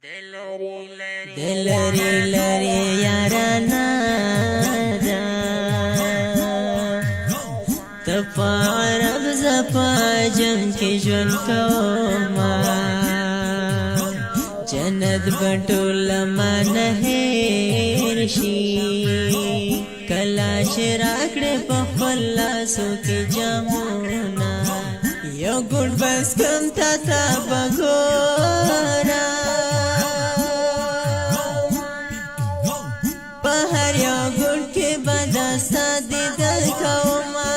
دلری لری یارانا دا تپا عرب زپا جم کی جون کوما جنت بټول ما نه شي کلا شراکړه په خپل لاسو کې جامونا یو ګډ بس کم تا تا بګورا په هر یو ګډ کې بداستا دې دل کوما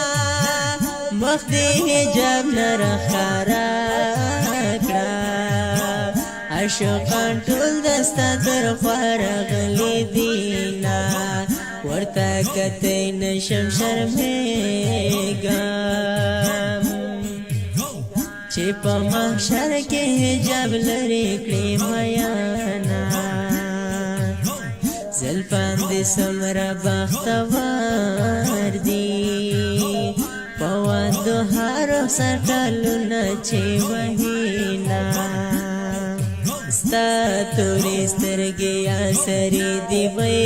مخ دې حجاب نه خارا عاشقان ټول دستا تر خورغلی دینا ورته کته نشم شرمېږم چې په محشر کې حجاب لري کړې میانا زلفان دې سمره بختور دي په واندو هارو سټلونه چې وهینا ستا توری سترګې سری دی وای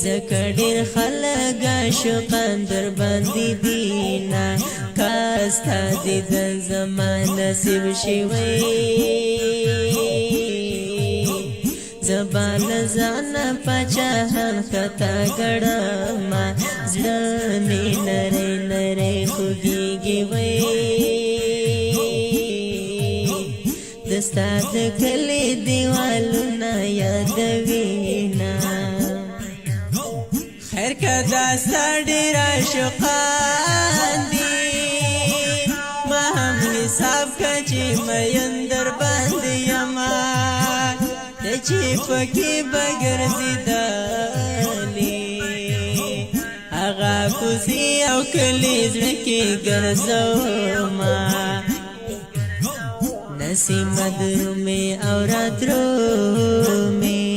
زکه ډېر خلک عاشقان در باندې دینا کاستا دې د زمان نصیب شي وای زبان ځان پچاهن کتا ګړم زړه مې نری نری خوږیږي وای دستا د کلی دیوالونه یادوینا خیر کدا ستا ډېر عاشقان دي ما هم حساب که چې مین در باندې یما د چې پکې بګرځېدلې هغه کوڅې او کلي زړه کې ګرځوما نسیم درومې او راترومې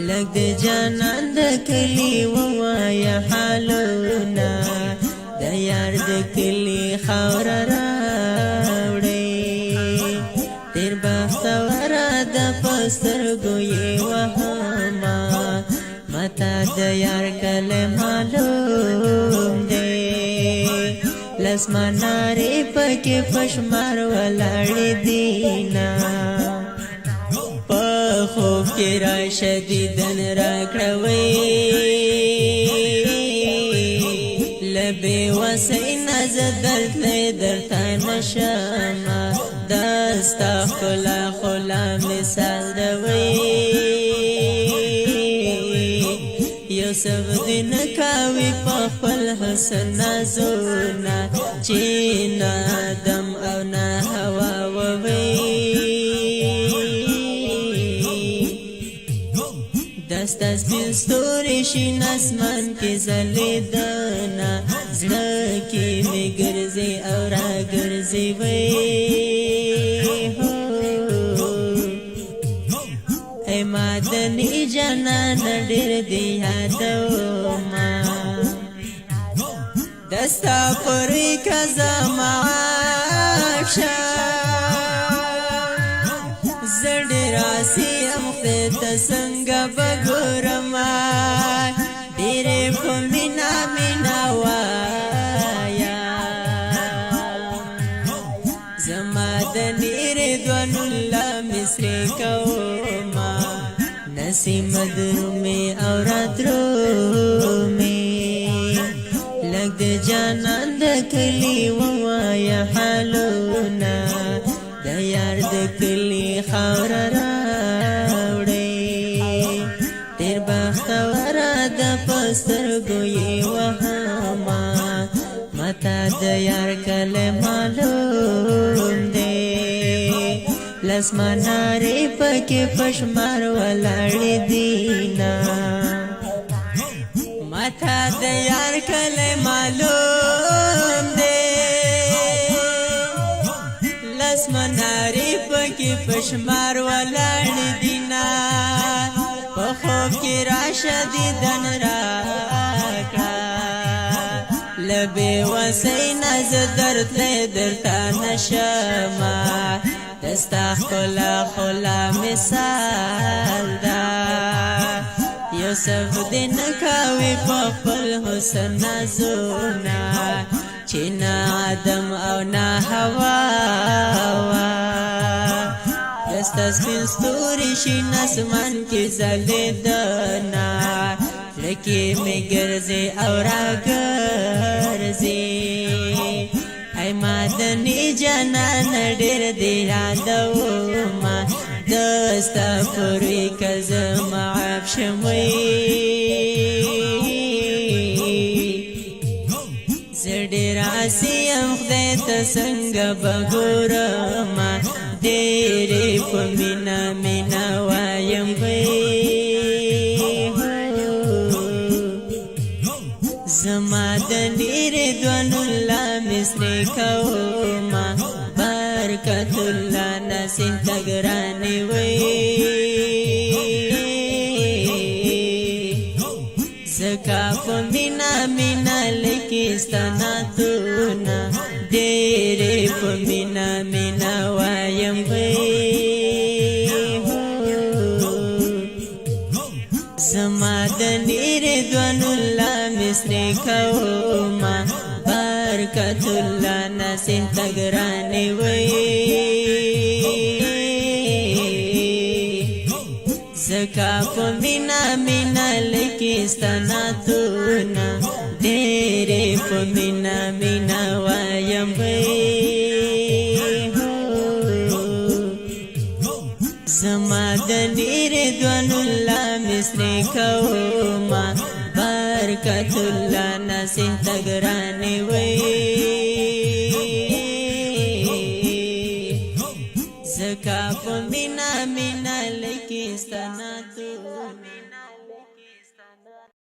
لږ د جانان د کلي ووایه حالونه د یار د کلي خاوره راوړې ډېر بختوره د په سترګو یې وهمه ماته د یار کلی معلوم دی لسمانارې پکې پشمار ولاړې دینا په خوب کې راشه دیدن راکړوي له بې وسۍ نه زه درتلی درته نشمه دا ستا ښکلا مثال دوي یوسف دې نه کاوي په خپل حسن نازونه چې نه دم او نه هوا ووي دستا سپین ستوري شین اسمان کې ځلېدنه زړه کې مې ګرځي او راګرځي وي ای مادنی جانان ډېر دې یادوما دستا پرې کزا معاشه زه ډېر آسیم خدای ته څنګه بګورما ډېرې په مینا مینا وایا زما د رضوان الله مصري کوما نسیم درومې او راترومې لږ د جانان د کلي ووایه حالونه د یار د کلي خاوره راوړې ډېر بختوره د په سترګو یې وهمه ماته د یار کلی معلوم دی لسمانارې پکې پشمار ولاړې دینا ماته د یار کلی معلوم دی لسمانارې پکې پشمار ولاړې دینا په خوب کې راشه دیدن راکړه له بې وسۍ نه زه درته نشمه دستا خلا مثال دا یوسف دین کاوی پخپل حسن نازونا چینا آدم او نا حوا دستا سپین ستوری شین اسمان کی زلیدنا لکی می گرزی او را گرزی ای مادنی جانان ډیر دی یادوما دستا پوری کزم عب شموی زډیر آسیم خدای ته څنګه بګورما ډېرې په مینا وایم زما د نیردوان الله مسری کوما برکت الله نسین تګرانی وی زکا په مینا لکستانا تونا ډېرې په مینا وایم زما د نیردوان الله مسری کوما برکت الله نسین تګرانی وی زکا په مینا لکستانا تونا ډېرې په مینا وایم زما د نیردوان الله مسری کوما برکت الله نسین تګرانی وی زکا په مینا لکستانا تونا